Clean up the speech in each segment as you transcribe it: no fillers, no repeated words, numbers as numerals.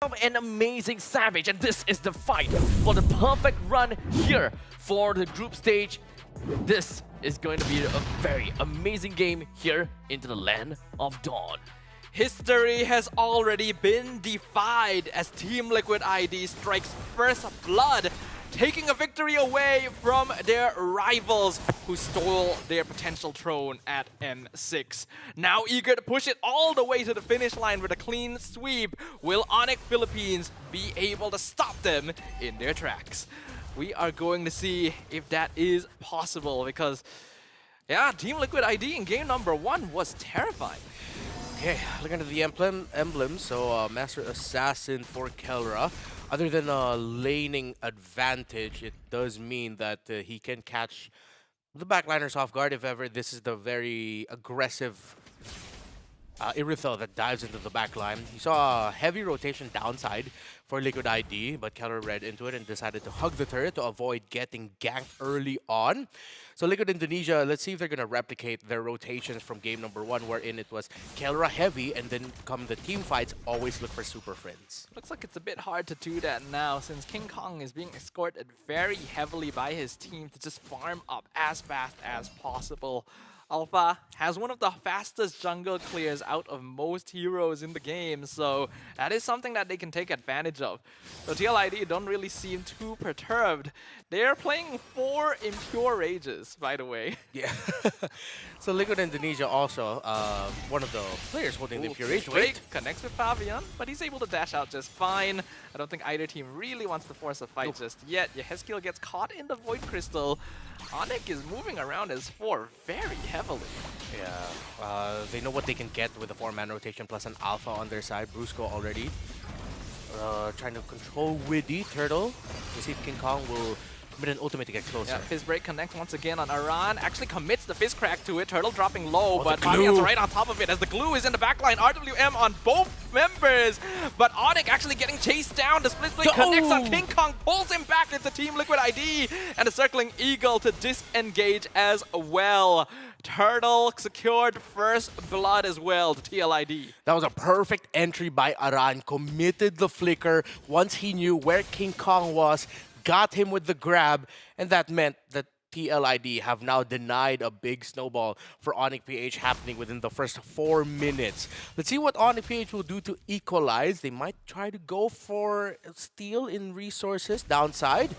An amazing Savage, and this is the fight for the perfect run here for the group stage. This is going to be a very amazing game here into the Land of Dawn. History has already been defied as Team Liquid ID strikes first blood, taking a victory away from their rivals who stole their potential throne at N6. Now eager to push it all the way to the finish line with a clean sweep, will ONIC Philippines be able to stop them in their tracks? We are going to see if that is possible because, yeah, Team Liquid ID in game number 1 was terrifying. Okay, looking at the emblem, so Master Assassin for Kelra. Other than a laning advantage, it does mean that he can catch the backliners off guard if ever this is the very aggressive Irithel that dives into the backline. You saw a heavy rotation downside for Liquid ID, but Kelra read into it and decided to hug the turret to avoid getting ganked early on. So Liquid Indonesia, let's see if they're going to replicate their rotations from game number 1, wherein it was Kelra heavy, and then come the team fights, always look for super friends. Looks like it's a bit hard to do that now since King Kong is being escorted very heavily by his team to just farm up as fast as possible. Alpha has one of the fastest jungle clears out of most heroes in the game, so that is something that they can take advantage of. So TLID don't really seem too perturbed. They're playing 4 Impure Rages, by the way. Yeah. So Liquid Indonesia also, one of the players holding the Impure Rage. Drake connects with Fabian, but he's able to dash out just fine. I don't think either team really wants to force a fight just yet. Yehezkiel gets caught in the Void Crystal. ONIC is moving around as 4 very heavily. Yeah, they know what they can get with the 4-man rotation plus an alpha on their side. Brusco already trying to control Widdy Turtle. We'll see if King Kong will commit an ultimate to get closer. Yeah, Fizz Break connects once again on Aran. Actually commits the Fizz Crack to it. Turtle dropping low, but Fabian's right on top of it as the glue is in the backline. RWM on both members, but ONIC actually getting chased down. The Split connects on King Kong, pulls him back into Team Liquid ID, and the Circling Eagle to disengage as well. Turtle secured first blood as well to TLID. That was a perfect entry by Aran. Committed the flicker once he knew where King Kong was, got him with the grab, and that meant that TLID have now denied a big snowball for ONIC PH happening within the first 4 minutes. Let's see what ONIC PH will do to equalize. They might try to go for steal in resources downside.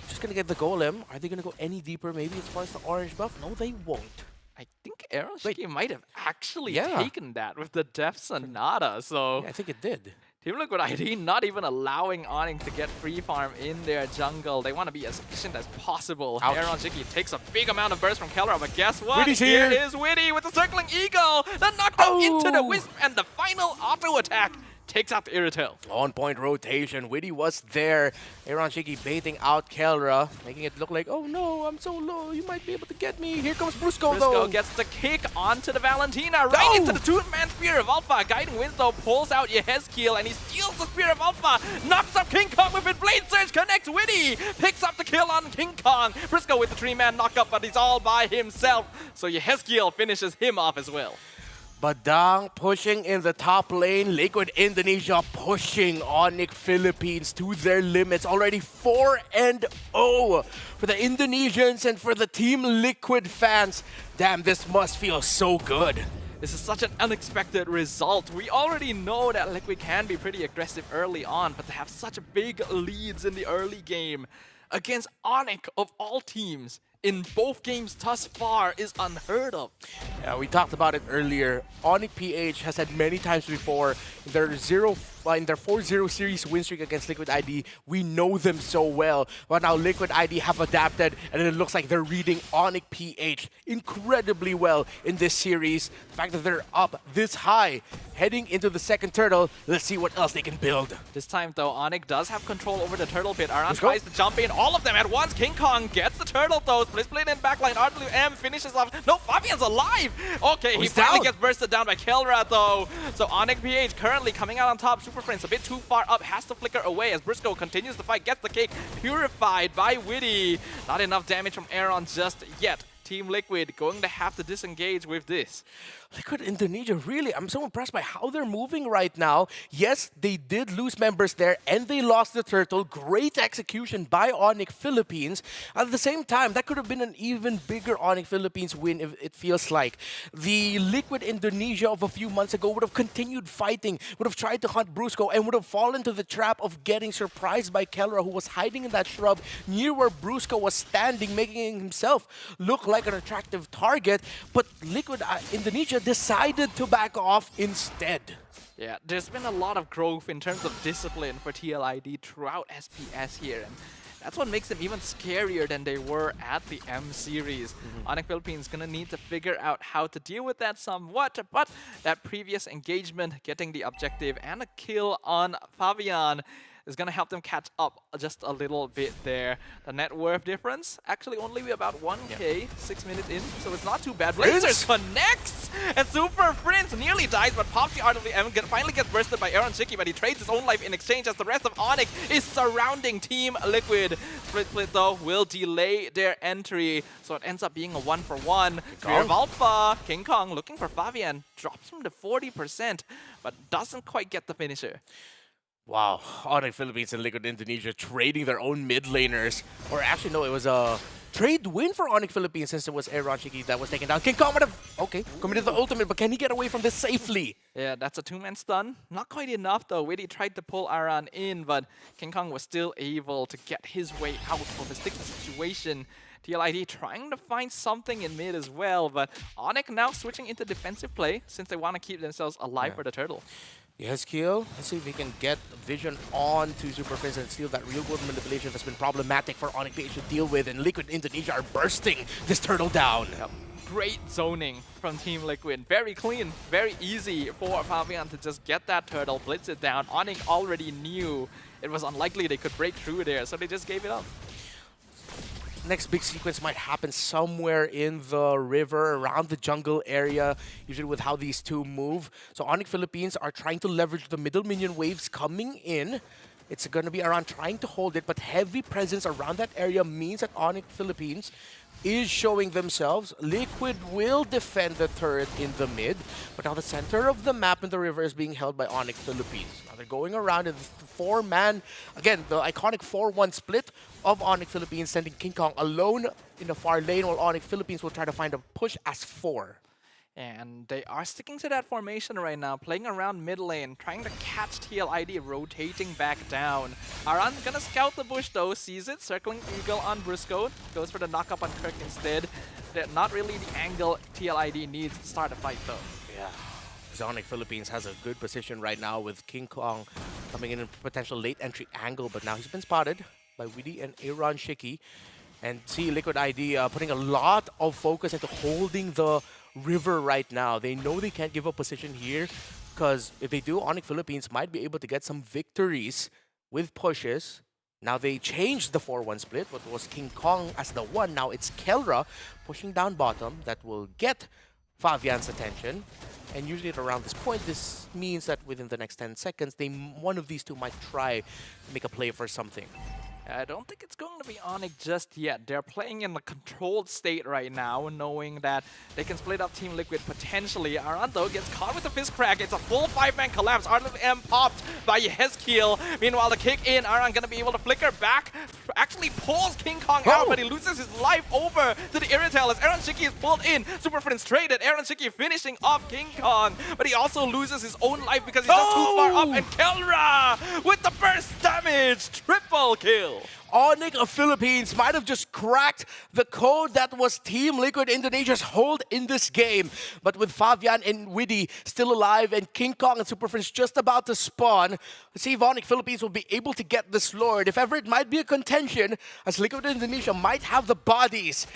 Just gonna get the golem. Are they gonna go any deeper maybe as far as the orange buff? No, they won't. I think Aeroshiki might have actually taken that with the Death Sonata, so... Yeah, I think it did. Team Liquid ID not even allowing ONIC to get free farm in their jungle. They want to be as efficient as possible. Aeroshiki takes a big amount of burst from Kelra, but guess what? Widdy's here is Widdy with the Circling Eagle! The knockdown into the Wisp, and the final auto attack takes out the Irithel. On-point rotation. Widdy was there. Aaron Shiki baiting out Kelra, making it look like, oh no, I'm so low. You might be able to get me. Here comes Brusco, though. Brusco gets the kick onto the Valentina, right into the 2-man Spear of Alpha. Guiding Winslow pulls out Yehezkiel, and he steals the Spear of Alpha. Knocks up King Kong with it. Blade Surge connects Widdy. Picks up the kill on King Kong. Brusco with the 3-man knockup, but he's all by himself. So Yehezkiel finishes him off as well. Badang pushing in the top lane. Liquid Indonesia pushing ONIC Philippines to their limits. Already 4-0 for the Indonesians and for the Team Liquid fans. Damn, this must feel so good. This is such an unexpected result. We already know that Liquid can be pretty aggressive early on, but to have such big leads in the early game against ONIC of all teams in both games thus far is unheard of. Yeah, we talked about it earlier. ONIC PH has had many times before in their 4-0 series win streak against Liquid ID. We know them so well, but now Liquid ID have adapted, and it looks like they're reading ONIC PH incredibly well in this series. The fact that they're up this high, heading into the second turtle, let's see what else they can build. This time though, ONIC does have control over the turtle pit. Aran tries to jump in, all of them at once. King Kong gets the turtle though. Split in backline. RWM finishes off. No, Fabian's alive. Okay, he finally gets bursted down by Kelra though. So ONIC PH currently coming out on top. Super Friends a bit too far up, has to flicker away as Brusco continues the fight, gets the cake purified by Widdy. Not enough damage from Aaron just yet. Team Liquid going to have to disengage with this. Liquid Indonesia, really, I'm so impressed by how they're moving right now. Yes, they did lose members there and they lost the turtle. Great execution by ONIC Philippines. At the same time, that could have been an even bigger ONIC Philippines win, if it feels like. The Liquid Indonesia of a few months ago would have continued fighting, would have tried to hunt Brusco, and would have fallen to the trap of getting surprised by Kelra, who was hiding in that shrub near where Brusco was standing, making himself look like an attractive target. But Liquid Indonesia decided to back off instead. Yeah, there's been a lot of growth in terms of discipline for TLID throughout SPS here, and that's what makes them even scarier than they were at the M series. ONIC Philippines gonna need to figure out how to deal with that somewhat, but that previous engagement, getting the objective and a kill on Fabian, is going to help them catch up just a little bit there. The net worth difference actually only be about 1k, 6 minutes in, so it's not too bad. Blazers connects, and Super Prince nearly dies, but pops the Art of the M, finally gets bursted by Aaron Shiki, but he trades his own life in exchange as the rest of ONIC is surrounding Team Liquid. Split though will delay their entry, so it ends up being a 1-for-1. Valpa, King Kong looking for Fabian, drops him to 40%, but doesn't quite get the finisher. Wow, ONIC Philippines and Liquid Indonesia trading their own mid laners. Or actually, no, it was a trade win for ONIC Philippines since it was Aaron Shiki that was taken down. King Kong would have, okay, committed the ultimate, but can he get away from this safely? Yeah, that's a two-man stun. Not quite enough though. Witty tried to pull Aran in, but King Kong was still able to get his way out of a sticky situation. TLID trying to find something in mid as well, but ONIC now switching into defensive play since they want to keep themselves alive for the turtle. Yes, Kiel. Let's see if we can get vision on to Super Prince and steal that real-world manipulation that's been problematic for ONIC to deal with, and Liquid Indonesia are bursting this turtle down. Yep. Great zoning from Team Liquid. Very clean, very easy for Fabian to just get that turtle, blitz it down. ONIC already knew it was unlikely they could break through there, so they just gave it up. Next big sequence might happen somewhere in the river, around the jungle area, usually with how these two move. So ONIC Philippines are trying to leverage the middle minion waves coming in. It's going to be around trying to hold it, but heavy presence around that area means that ONIC Philippines is showing themselves. Liquid will defend the turret in the mid, but now the center of the map in the river is being held by ONIC Philippines. Now they're going around in the four-man, again, the iconic 4-1 split of ONIC Philippines, sending King Kong alone in the far lane, while ONIC Philippines will try to find a push as 4. And they are sticking to that formation right now, playing around mid lane, trying to catch TLID, rotating back down. Aran gonna scout the bush though, sees it, circling Eagle on Brusco, goes for the knock-up on Kirk instead. They're not really the angle TLID needs to start a fight though. Yeah. ONIC Philippines has a good position right now with King Kong coming in a potential late entry angle, but now he's been spotted by Witty and Aaron Shiki. And see Liquid ID putting a lot of focus into holding the river right now. They know they can't give up position here, because if they do, ONIC Philippines might be able to get some victories with pushes. Now they changed the 4-1 split, but it was King Kong as the one. Now it's Kelra pushing down bottom that will get Fabian's attention. And usually at around this point, this means that within the next 10 seconds, one of these two might try to make a play for something. I don't think it's going to be ONIC just yet. They're playing in a controlled state right now, knowing that they can split up Team Liquid potentially. Aranto gets caught with a fist crack. It's a full 5-man collapse. Art of the M popped by Hezkiel. Meanwhile, the kick in, Aran gonna be able to flicker back. Actually pulls King Kong out, but he loses his life over to the Irritel as Aaron Shiki is pulled in. Super Prince traded. Aaron Shiki finishing off King Kong, but he also loses his own life because he's just too far up. And Kelra with the burst damage. Triple kill. ONIC of Philippines might have just cracked the code that was Team Liquid Indonesia's hold in this game. But with Fabian and Witty still alive and King Kong and Super Prince just about to spawn, let's see if ONIC Philippines will be able to get this Lord. If ever it might be a contention, as Liquid Indonesia might have the bodies.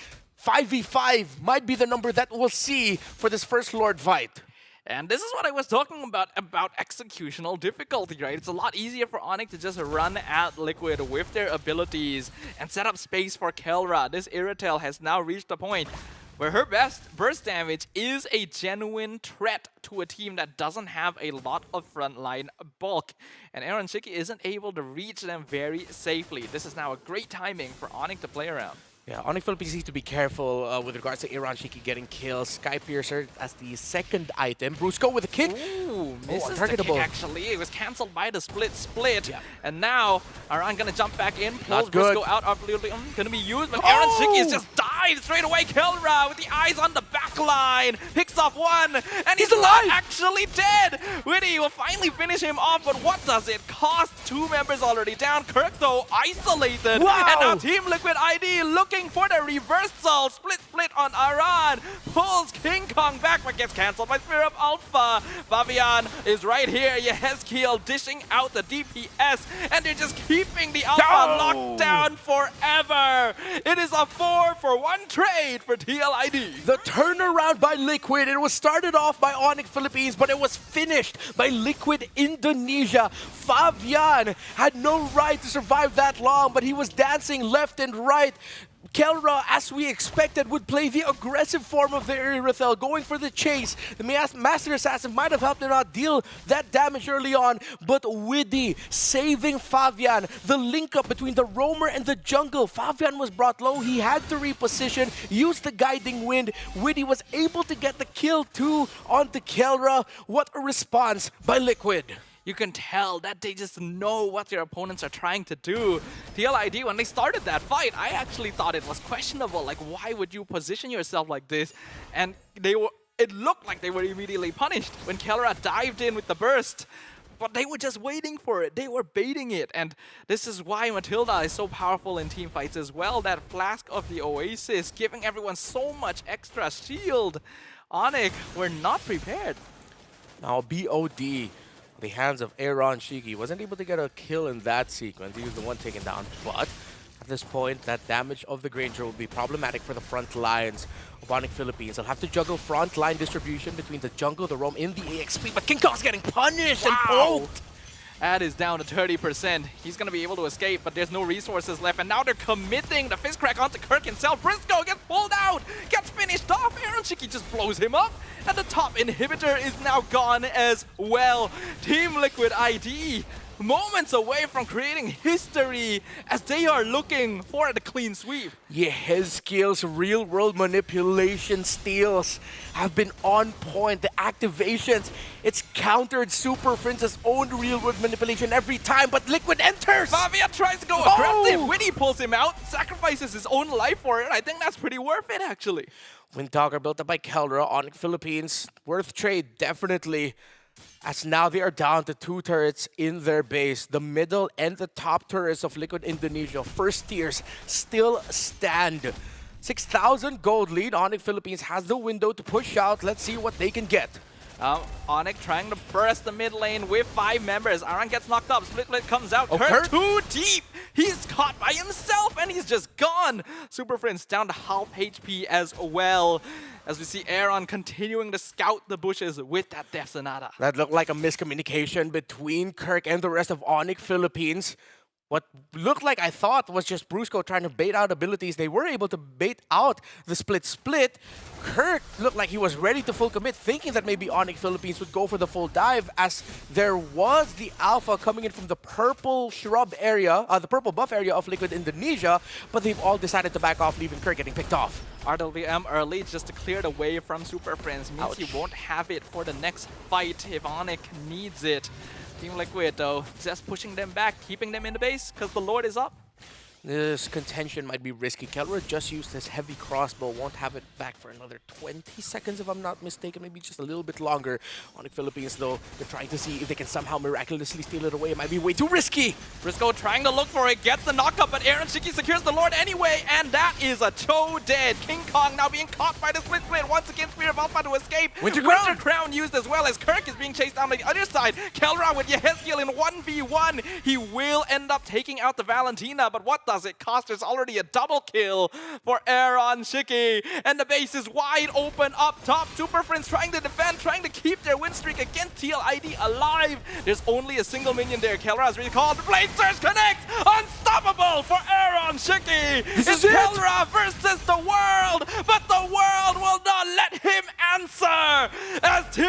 5v5 might be the number that we'll see for this first Lord fight. And this is what I was talking about executional difficulty, right? It's a lot easier for ONIC to just run at Liquid with their abilities and set up space for Kelra. This Irritel has now reached a point where her best burst damage is a genuine threat to a team that doesn't have a lot of frontline bulk. And Aaron Shiki isn't able to reach them very safely. This is now a great timing for ONIC to play around. Yeah, ONIC Philippines needs to be careful with regards to Iran Shiki getting kills. Sky Piercer as the second item. Brusco with a kick. Ooh, misses the untargetable. kick actually. It was cancelled by the split. Yeah. And now Aran gonna jump back in, pulls Not good. Briscoe out, absolutely gonna be used, but Aaron Shiki is just died straight away. Kelra with the eyes on the back line, picks off one, and he's alive! not actually dead. Witty will finally finish him off, but what does it cost? 2 members already down. Kirk though isolated. Wow. And now Team Liquid ID looking for the reversal. Split on Aran. Pulls King Kong back, but gets cancelled by Spear of Alpha. Fabian is right here. Yehezkiel dishing out the DPS, and they're just keeping the Alpha locked down forever. It is a 4-for-1 trade for TLID. The turnaround by Liquid. It was started off by ONIC Philippines, but it was finished by Liquid Indonesia. Fabian had no right to survive that long, but he was dancing left and right. Kelra, as we expected, would play the aggressive form of the Irithel, going for the chase. The Master Assassin might have helped him not deal that damage early on, but Widdy saving Fabian. The link up between the roamer and the jungle. Fabian was brought low. He had to reposition, use the guiding wind. Widdy was able to get the kill too onto Kelra. What a response by Liquid. You can tell that they just know what their opponents are trying to do. TLID, when they started that fight, I actually thought it was questionable. Like, why would you position yourself like this? And it looked like they were immediately punished when Kelra dived in with the burst. But they were just waiting for it. They were baiting it. And this is why Matilda is so powerful in team fights as well. That flask of the Oasis, giving everyone so much extra shield. ONIC were not prepared. Now BOD, the hands of Aaron Shiki, wasn't able to get a kill in that sequence. He was the one taken down, but at this point, that damage of the Granger will be problematic for the front lines of ONIC Philippines. They'll have to juggle front line distribution between the jungle, the roam, in the EXP, but King Kong's getting punished and poked. Ad is down to 30%. He's going to be able to escape, but there's no resources left. And now they're committing the fist crack onto Kirk himself. Briscoe gets pulled out, gets finished off. Aaron Shiki just blows him up. And the top inhibitor is now gone as well. Team Liquid ID, moments away from creating history as they are looking for the clean sweep. Yehezkiel's real-world manipulation steals have been on point. The activations, it's countered Super Prince's own real-world manipulation every time, but Liquid enters! Fabian tries to go aggressive. Widdy pulls him out, sacrifices his own life for it. I think that's pretty worth it, actually. Windtalker built up by Kelra, ONIC Philippines. Worth trade, definitely. As now they are down to 2 turrets in their base. The middle and the top turrets of Liquid Indonesia, first tiers, still stand. 6,000 gold lead. ONIC Philippines has the window to push out. Let's see what they can get. ONIC trying to burst the mid lane with 5 members. Aran gets knocked up. Split comes out. Oh, Kurt too deep. He's caught by himself and he's just gone. Super Prince down to half HP as well. As we see Aaron continuing to scout the bushes with that Death Sonata. That looked like a miscommunication between Kirk and the rest of ONIC Philippines. What looked like, I thought, was just Brusco trying to bait out abilities. They were able to bait out the split. Kirk looked like he was ready to full commit, thinking that maybe ONIC Philippines would go for the full dive, as there was the alpha coming in from the purple shrub area, the purple buff area of Liquid Indonesia, but they've all decided to back off, leaving Kirk getting picked off. RWM early just to clear the way from Super Prince. Means you won't have it for the next fight if ONIC needs it. Team Liquid, though, just pushing them back, keeping them in the base, because the Lord is up. This contention might be risky. Kelra just used his heavy crossbow. Won't have it back for another 20 seconds, if I'm not mistaken. Maybe just a little bit longer. ONIC Philippines, though, they're trying to see if they can somehow miraculously steal it away. It might be way too risky. Briscoe trying to look for it, gets the knockup, but Aaron Shiki secures the Lord anyway, and that is a Cho dead. King Kong now being caught by the split. Once again, Spear of Alpha to escape. Winter Crown used as well as Kirk is being chased down by the other side. Kelra with Yehezkiel in 1v1. He will end up taking out the Valentina, but what does it cost? There's already a double kill for Aaron Shiki, and the base is wide open up top. Super Prince trying to defend, trying to keep their win streak against TLID alive. There's only a single minion there. Kelra has recalled. The Blade Surge connects! Unstoppable for Aaron Shiki! It's Kelra versus the world, but the world will not let him answer as Team